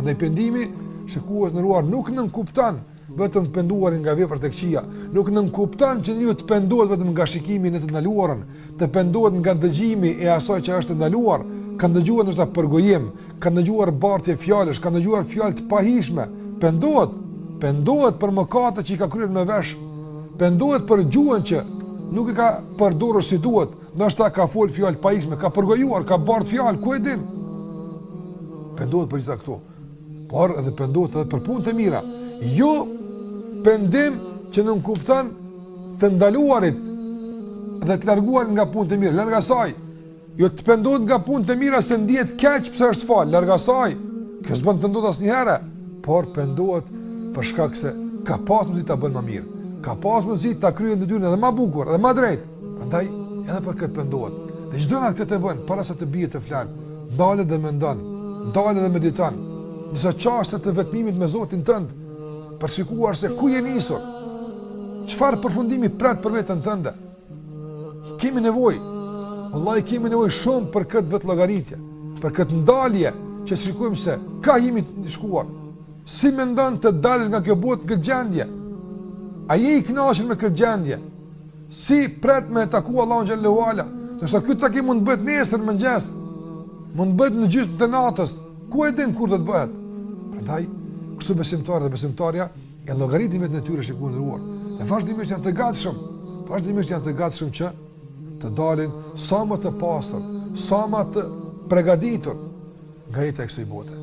Andaj pendimi, shikues ndëruar, nuk nënkupton vetëm penduarin nga veprat e këqija, nuk nënkupton që njeriu të pendohet vetëm nga shikimi në të ndaluarën, të pendohet nga dëgjimi e asaj që është ndaluar, ka dëgjuar ndoshta për gojim, ka dëgjuar bartje fjalësh, ka dëgjuar fjalë të pahishme, pendohet për mëkate që i ka kryer me vesh, pendohet për gjuhën që nuk e ka përdorur si duhet, ndoshta ka fol fjalë pahishme, ka përgojuar, ka bart fjalë, ku e din. Pendohet për gjitha këto, por edhe pendohet edhe për punë të mira. Jo pendim që nënkupton të ndaluarit dhe të larguar nga punë të mira, larg asaj. Jo të pendohet nga punë të mira se ndihet keq pse është fal, larg asaj. Kjo s'bën të ndodh asnjëherë, por pendohet për shkak se ka pas mundësi ta bën më mirë. Ka pas mundësi ta kryejë ndërtyrën edhe më bukur, edhe më drejt. Prandaj edhe për këtë pendohet. Dhe çdo natë këtë bën para se të bie të flan, ndalet dhe mendon, ndalet dhe mediton. Disa çështje të vetmimit me Zotin tënd, për shikuar se ku je nisur, çfarë përfundimi pret për veten tënde. Kemi nevojë, vallahi kemi nevojë shumë për këtë vetë llogaritje, për këtë ndalje që shikojmë se ka jemi të shkuar. Si mendon të dalësh nga kjo botë, këtë gjendje? A je i kënaqur me këtë gjendje? Si pret me taku Allahun xhallahu ala? Nëse ky takim mund të bëhet nesër në mëngjes, mund të bëhet në gjysmë të natës, ku e din kur do të bëhet? Prandaj, kështu besimtarët dhe besimtarja e llogaritin me natyrën e shikuar. Dhe vazhdimisht janë të gatshëm që të dalin sa më të pastër, sa më të përgatitur nga jeta e kësaj bote.